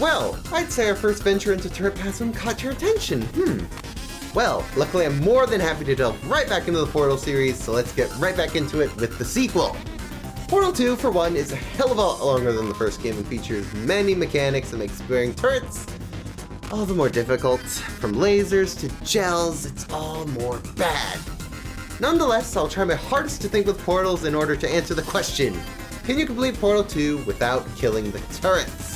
Well, I'd say our first venture into turret passing caught your attention. Well, luckily I'm more than happy to delve right back into the Portal series, so let's get right back into it with the sequel. Portal 2, for one, is a hell of a lot longer than the first game and features many mechanics that make exploring turrets all the more difficult. From lasers to gels, it's all more bad. Nonetheless, I'll try my hardest to think with portals in order to answer the question, can you complete Portal 2 without killing the turrets?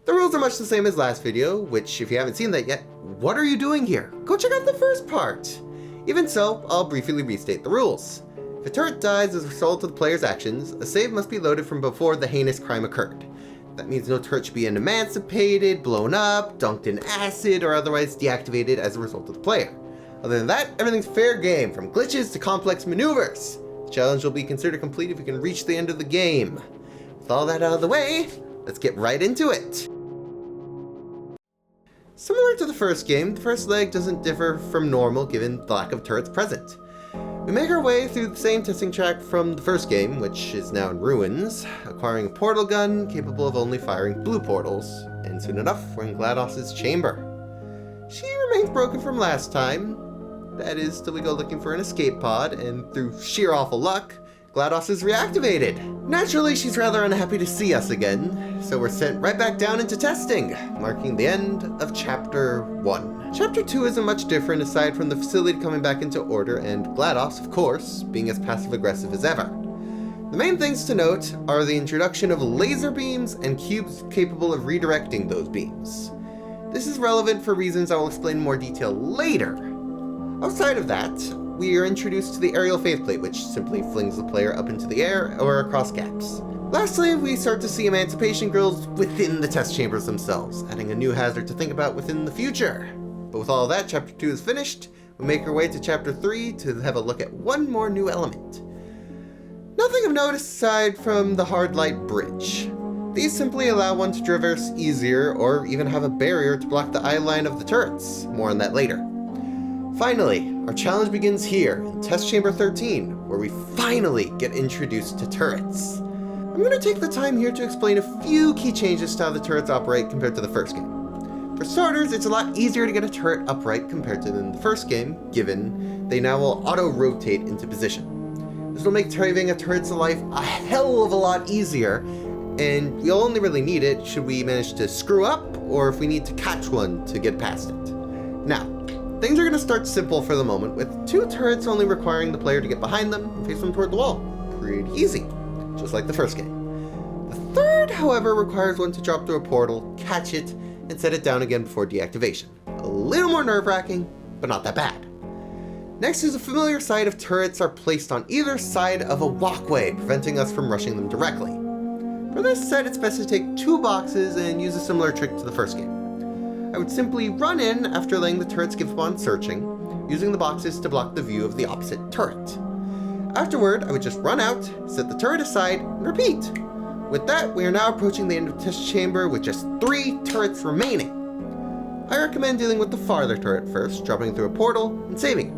The rules are much the same as last video, which if you haven't seen that yet, what are you doing here? Go check out the first part! Even so, I'll briefly restate the rules. If a turret dies as a result of the player's actions, a save must be loaded from before the heinous crime occurred. That means no turret should be emancipated, blown up, dunked in acid, or otherwise deactivated as a result of the player. Other than that, everything's fair game, from glitches to complex maneuvers. The challenge will be considered complete if you can reach the end of the game. With all that out of the way, let's get right into it. Similar to the first game, the first leg doesn't differ from normal given the lack of turrets present. We make our way through the same testing track from the first game, which is now in ruins, acquiring a portal gun capable of only firing blue portals, and soon enough we're in GLaDOS's chamber. She remains broken from last time, that is till we go looking for an escape pod, and through sheer awful luck, GLaDOS is reactivated. Naturally, she's rather unhappy to see us again, so we're sent right back down into testing, marking the end of Chapter 1. Chapter 2 isn't much different aside from the facility coming back into order and GLaDOS, of course, being as passive-aggressive as ever. The main things to note are the introduction of laser beams and cubes capable of redirecting those beams. This is relevant for reasons I will explain in more detail later. Outside of that, we are introduced to the aerial faceplate, which simply flings the player up into the air or across gaps. Lastly, we start to see emancipation grills within the test chambers themselves, adding a new hazard to think about within the future. But with all that, Chapter 2 is finished. We make our way to Chapter 3 to have a look at one more new element. Nothing of note aside from the hard light bridge. These simply allow one to traverse easier or even have a barrier to block the eye line of the turrets. More on that later. Finally, our challenge begins here in Test Chamber 13, where we finally get introduced to turrets. I'm going to take the time here to explain a few key changes to how the turrets operate compared to the first game. For starters, it's a lot easier to get a turret upright compared to in the first game, given they now will auto-rotate into position. This will make saving a turret's life a hell of a lot easier, and we'll only really need it should we manage to screw up or if we need to catch one to get past it. Now, things are going to start simple for the moment, with two turrets only requiring the player to get behind them and face them toward the wall. Pretty easy, just like the first game. The third, however, requires one to drop through a portal, catch it, and set it down again before deactivation. A little more nerve-wracking, but not that bad. Next is a familiar sight of turrets are placed on either side of a walkway, preventing us from rushing them directly. For this set, it's best to take two boxes and use a similar trick to the first game. I would simply run in after letting the turret skip upon searching, using the boxes to block the view of the opposite turret. Afterward, I would just run out, set the turret aside, and repeat. With that, we are now approaching the end of the test chamber with just 3 turrets remaining. I recommend dealing with the farther turret first, dropping through a portal and saving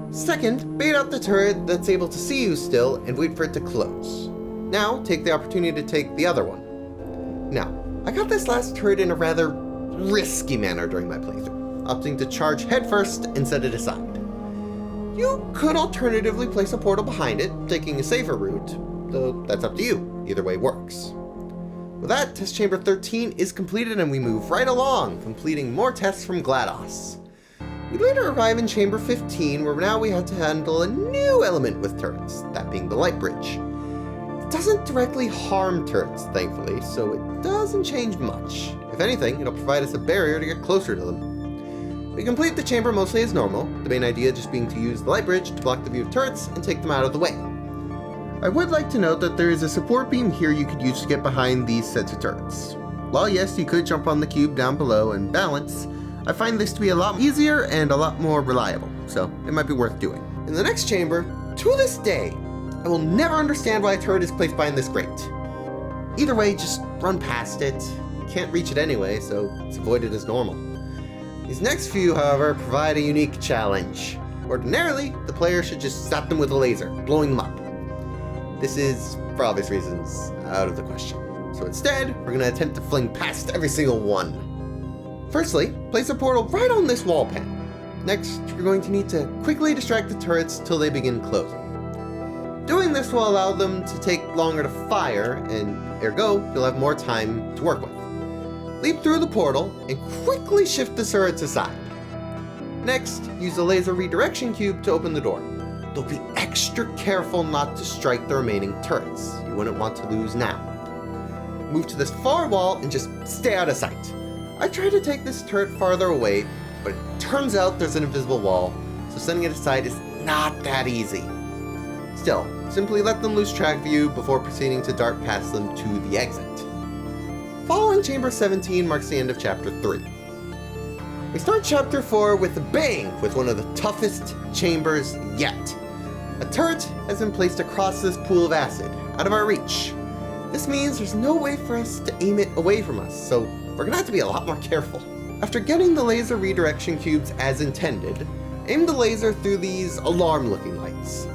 it. Second, bait out the turret that's able to see you still and wait for it to close. Now, take the opportunity to take the other one. Now, I got this last turret in a rather risky manner during my playthrough, opting to charge headfirst and set it aside. You could alternatively place a portal behind it, taking a safer route, though that's up to you. Either way works. With that, Test Chamber 13 is completed and we move right along, completing more tests from GLaDOS. We later arrive in Chamber 15, where now we have to handle a new element with turrets, that being the light bridge. It doesn't directly harm turrets, thankfully, so it doesn't change much. If anything, it'll provide us a barrier to get closer to them. We complete the chamber mostly as normal, the main idea just being to use the light bridge to block the view of turrets and take them out of the way. I would like to note that there is a support beam here you could use to get behind these sets of turrets. While yes, you could jump on the cube down below and balance, I find this to be a lot easier and a lot more reliable, so it might be worth doing. In the next chamber, to this day, I will never understand why a turret is placed behind this grate. Either way, just run past it. You can't reach it anyway, so it's avoided as normal. These next few, however, provide a unique challenge. Ordinarily, the player should just zap them with a laser, blowing them up. This is, for obvious reasons, out of the question. So instead, we're going to attempt to fling past every single one. Firstly, place a portal right on this wall panel. Next, you're going to need to quickly distract the turrets till they begin closing. Doing this will allow them to take longer to fire, and ergo, you'll have more time to work with. Leap through the portal and quickly shift the turrets aside. Next, use the laser redirection cube to open the door. Though be extra careful not to strike the remaining turrets. You wouldn't want to lose now. Move to this far wall and just stay out of sight. I tried to take this turret farther away, but it turns out there's an invisible wall, so sending it aside is not that easy. Still, simply let them lose track of you before proceeding to dart past them to the exit. Following Chamber 17 marks the end of Chapter 3. We start Chapter 4 with a bang with one of the toughest chambers yet. A turret has been placed across this pool of acid, out of our reach. This means there's no way for us to aim it away from us, so we're gonna have to be a lot more careful. After getting the laser redirection cubes as intended, aim the laser through these alarm-looking lights.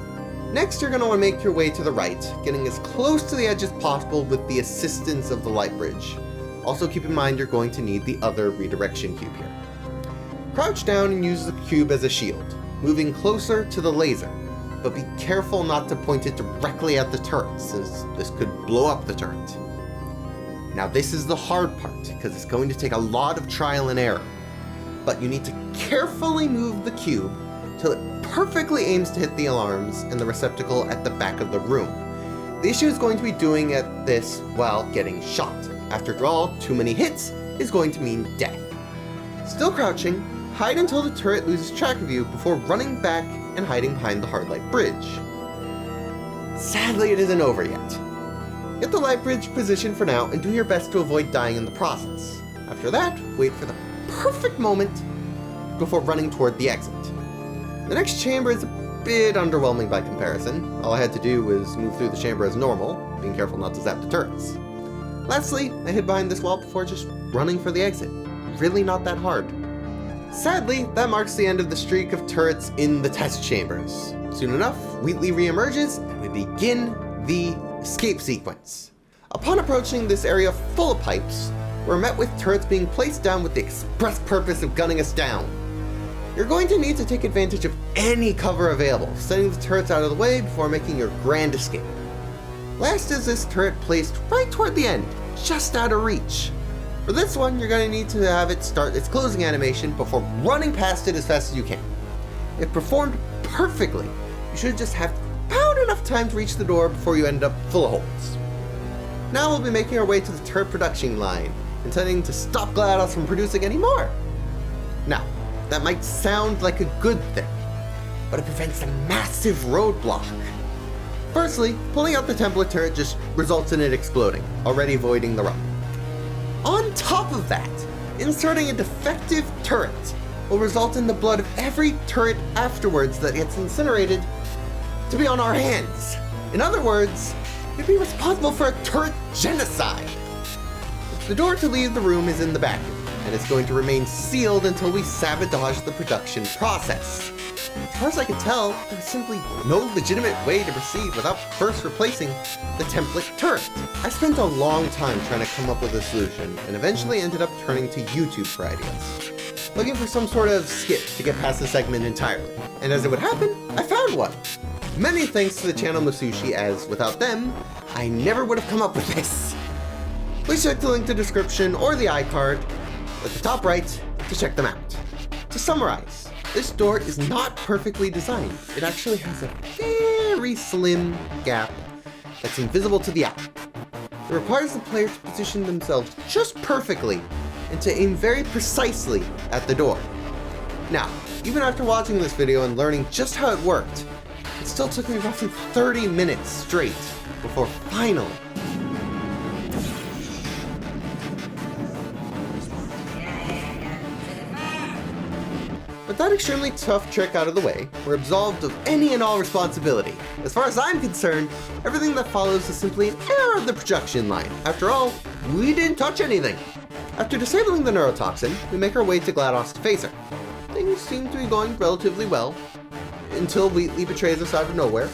Next, you're going to want to make your way to the right, getting as close to the edge as possible with the assistance of the light bridge. Also keep in mind you're going to need the other redirection cube here. Crouch down and use the cube as a shield, moving closer to the laser, but be careful not to point it directly at the turret, since this could blow up the turret. Now this is the hard part, because it's going to take a lot of trial and error, but you need to carefully move the cube till it perfectly aims to hit the alarms and the receptacle at the back of the room. The issue is going to be doing this while getting shot. After all, too many hits is going to mean death. Still crouching, hide until the turret loses track of you before running back and hiding behind the hard light bridge. Sadly, it isn't over yet. Get the light bridge positioned for now and do your best to avoid dying in the process. After that, wait for the perfect moment before running toward the exit. The next chamber is a bit underwhelming by comparison. All I had to do was move through the chamber as normal, being careful not to zap the turrets. Lastly, I hid behind this wall before just running for the exit. Really not that hard. Sadly, that marks the end of the streak of turrets in the test chambers. Soon enough, Wheatley reemerges and we begin the escape sequence. Upon approaching this area full of pipes, we're met with turrets being placed down with the express purpose of gunning us down. You're going to need to take advantage of any cover available, sending the turrets out of the way before making your grand escape. Last is this turret placed right toward the end, just out of reach. For this one, you're going to need to have it start its closing animation before running past it as fast as you can. If performed perfectly, you should just have about enough time to reach the door before you end up full of holes. Now we'll be making our way to the turret production line, intending to stop GLaDOS from producing any more. Now, that might sound like a good thing, but it prevents a massive roadblock. Firstly, pulling out the template turret just results in it exploding, already voiding the run. On top of that, inserting a defective turret will result in the blood of every turret afterwards that gets incinerated to be on our hands. In other words, you'd be responsible for a turret genocide. The door to leave the room is in the back, and it's going to remain sealed until we sabotage the production process. As far as I can tell, there's simply no legitimate way to proceed without first replacing the template turret. I spent a long time trying to come up with a solution, and eventually ended up turning to YouTube for ideas, looking for some sort of skip to get past the segment entirely. And as it would happen, I found one. Many thanks to the channel Masushi, as without them, I never would have come up with this. Please check the link to the description or the iCard at the top right to check them out. To summarize, this door is not perfectly designed. It actually has a very slim gap that's invisible to the eye. It requires the player to position themselves just perfectly and to aim very precisely at the door. Now, even after watching this video and learning just how it worked, it still took me roughly 30 minutes straight before finally With that extremely tough trick out of the way, we're absolved of any and all responsibility. As far as I'm concerned, everything that follows is simply an error of the production line. After all, we didn't touch anything. After disabling the neurotoxin, we make our way to GLaDOS to face her. Things seem to be going relatively well, until Wheatley betrays us out of nowhere,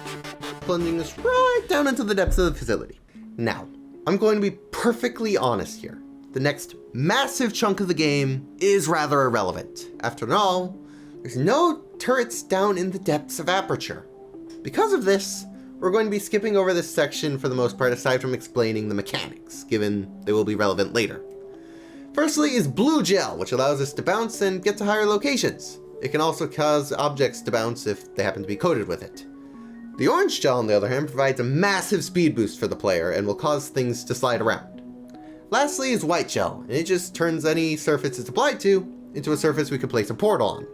plunging us right down into the depths of the facility. Now, I'm going to be perfectly honest here. The next massive chunk of the game is rather irrelevant. After all, there's no turrets down in the depths of Aperture. Because of this, we're going to be skipping over this section for the most part, aside from explaining the mechanics, given they will be relevant later. Firstly is blue gel, which allows us to bounce and get to higher locations. It can also cause objects to bounce if they happen to be coated with it. The orange gel, on the other hand, provides a massive speed boost for the player and will cause things to slide around. Lastly is white gel, and it just turns any surface it's applied to into a surface we can place a portal on.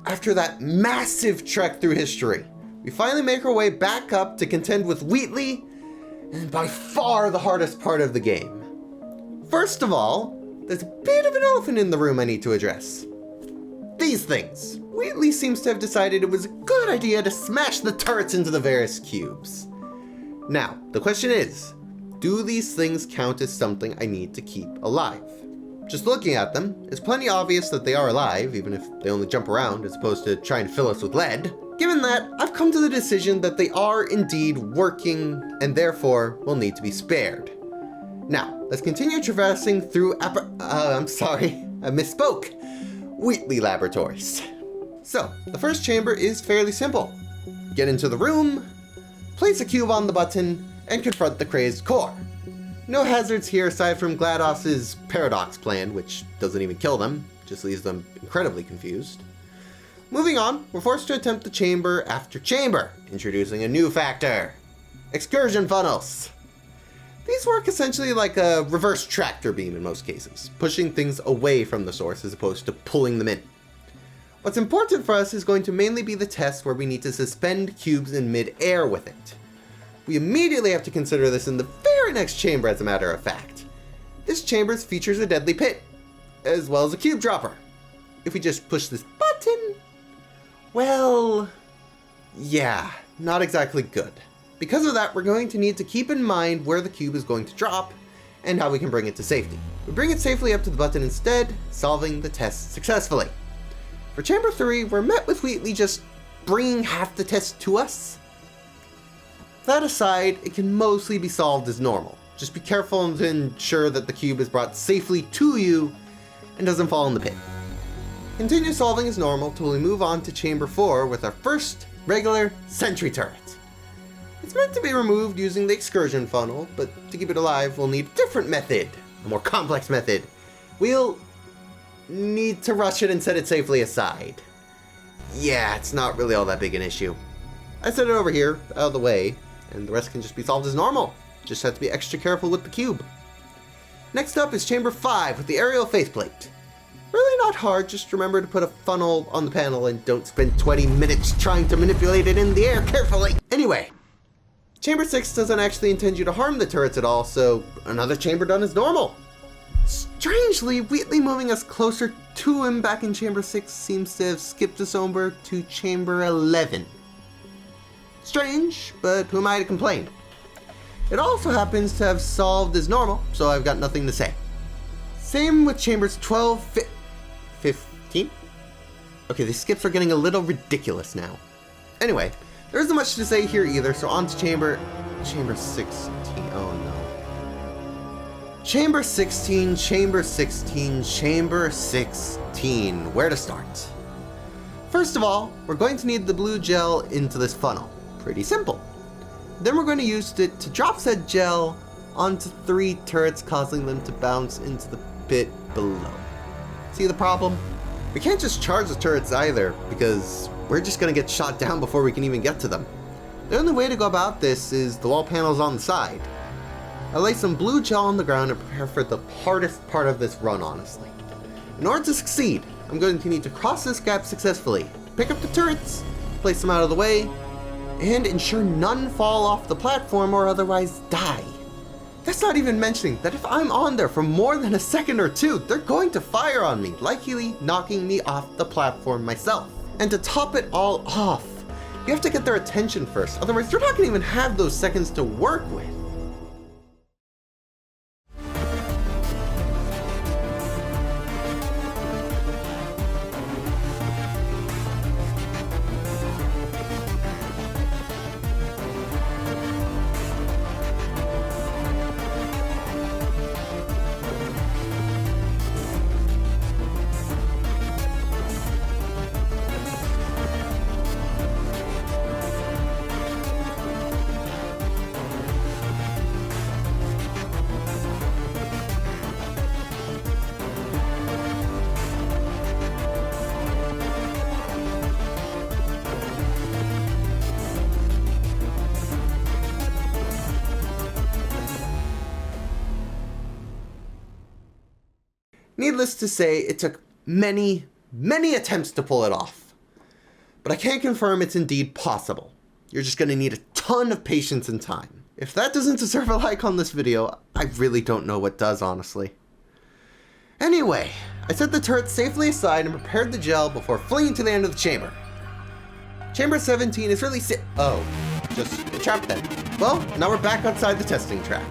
After that massive trek through history, we finally make our way back up to contend with Wheatley, and by far the hardest part of the game. First of all, there's a bit of an elephant in the room I need to address. These things. Wheatley seems to have decided it was a good idea to smash the turrets into the various cubes. Now, the question is, do these things count as something I need to keep alive? Just looking at them, it's plenty obvious that they are alive, even if they only jump around as opposed to trying to fill us with lead. Given that, I've come to the decision that they are indeed working and therefore will need to be spared. Now, let's continue traversing through I misspoke. Wheatley Laboratories. So, the first chamber is fairly simple. Get into the room, place a cube on the button, and confront the crazed core. No hazards here aside from GLaDOS's paradox plan, which doesn't even kill them, just leaves them incredibly confused. Moving on, we're forced to attempt the chamber after chamber, introducing a new factor: excursion funnels. These work essentially like a reverse tractor beam in most cases, pushing things away from the source as opposed to pulling them in. What's important for us is going to mainly be the test where we need to suspend cubes in mid-air with it. We immediately have to consider this in the very next chamber, as a matter of fact. This chamber features a deadly pit, as well as a cube dropper. If we just push this button, well, yeah, not exactly good. Because of that, we're going to need to keep in mind where the cube is going to drop and how we can bring it to safety. We bring it safely up to the button instead, solving the test successfully. For Chamber 3, we're met with Wheatley just bringing half the test to us. That aside, it can mostly be solved as normal. Just be careful to ensure that the cube is brought safely to you and doesn't fall in the pit. Continue solving as normal till we move on to Chamber 4 with our first regular sentry turret. It's meant to be removed using the excursion funnel, but to keep it alive, we'll need a different method, a more complex method. We'll need to rush it and set it safely aside. Yeah, it's not really all that big an issue. I set it over here, out of the way, and the rest can just be solved as normal. Just have to be extra careful with the cube. Next up is Chamber 5 with the aerial faceplate. Really not hard, just remember to put a funnel on the panel and don't spend 20 minutes trying to manipulate it in the air carefully. Anyway, Chamber 6 doesn't actually intend you to harm the turrets at all, so another chamber done as normal. Strangely, Wheatley moving us closer to him back in Chamber 6 seems to have skipped us over to Chamber 11. Strange, but who am I to complain? It also happens to have solved as normal, so I've got nothing to say. Same with Chambers 12, 15? Okay, these skips are getting a little ridiculous now. Anyway, there isn't much to say here either, so on to Chamber 16. Oh no. Chamber 16, Chamber 16, Chamber 16. Where to start? First of all, we're going to need the blue gel into this funnel. Pretty simple. Then we're going to use it to drop said gel onto 3 turrets, causing them to bounce into the pit below. See the problem? We can't just charge the turrets either, because we're just going to get shot down before we can even get to them. The only way to go about this is the wall panels on the side. I'll lay some blue gel on the ground and prepare for the hardest part of this run, honestly. In order to succeed, I'm going to need to cross this gap successfully, pick up the turrets, place them out of the way, and ensure none fall off the platform or otherwise die. That's not even mentioning that if I'm on there for more than a second or two, they're going to fire on me, likely knocking me off the platform myself. And to top it all off, you have to get their attention first, otherwise you're not going to even have those seconds to work with. Needless to say, it took many attempts to pull it off. But I can confirm it's indeed possible. You're just going to need a ton of patience and time. If that doesn't deserve a like on this video, I really don't know what does, honestly. Anyway, I set the turret safely aside and prepared the gel before flinging to the end of the chamber. Chamber 17 is really just trapped then. Well, now we're back outside the testing track.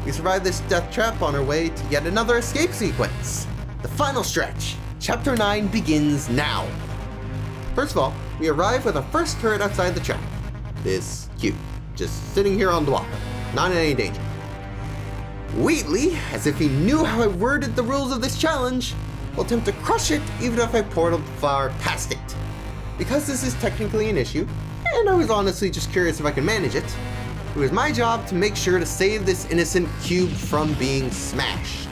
We survived this death trap on our way to yet another escape sequence. The final stretch. Chapter 9 begins now. First of all, we arrive with our first turret outside the track. This cube, just sitting here on the wall, not in any danger. Wheatley, as if he knew how I worded the rules of this challenge, will attempt to crush it even if I portaled far past it. Because this is technically an issue, and I was honestly just curious if I could manage it, it was my job to make sure to save this innocent cube from being smashed,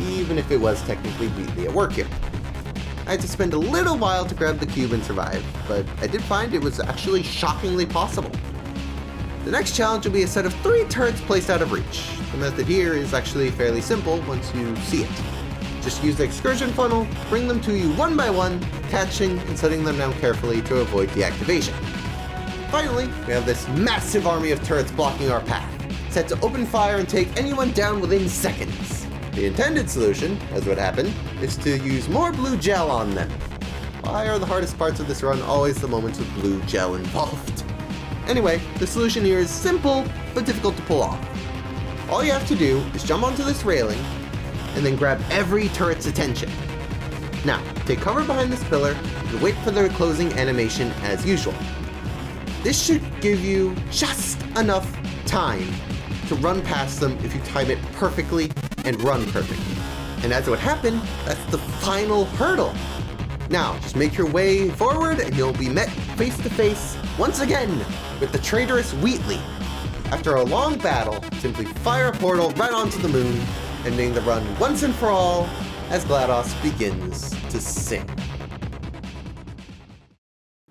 even if it was technically Wheatley at work here. I had to spend a little while to grab the cube and survive, but I did find it was actually shockingly possible. The next challenge will be a set of 3 turrets placed out of reach. The method here is actually fairly simple once you see it. Just use the excursion funnel, bring them to you one by one, catching and setting them down carefully to avoid deactivation. Finally, we have this massive army of turrets blocking our path, set to open fire and take anyone down within seconds. The intended solution, as would happen, is to use more blue gel on them. Why are the hardest parts of this run always the moments with blue gel involved? Anyway, the solution here is simple, but difficult to pull off. All you have to do is jump onto this railing, and then grab every turret's attention. Now, take cover behind this pillar, and wait for the closing animation as usual. This should give you just enough time to run past them if you time it perfectly and run perfectly. And as it would happen, that's the final hurdle. Now, just make your way forward and you'll be met face to face once again with the traitorous Wheatley. After a long battle, simply fire a portal right onto the moon, ending the run once and for all as GLaDOS begins to sing.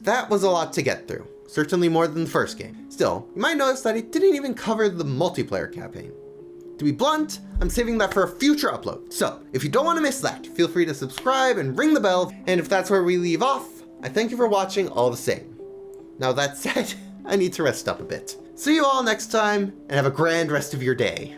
That was a lot to get through, certainly more than the first game. Still, you might notice that I didn't even cover the multiplayer campaign. To be blunt, I'm saving that for a future upload. So, if you don't want to miss that, feel free to subscribe and ring the bell, and if that's where we leave off, I thank you for watching all the same. Now that said, I need to rest up a bit. See you all next time, and have a grand rest of your day.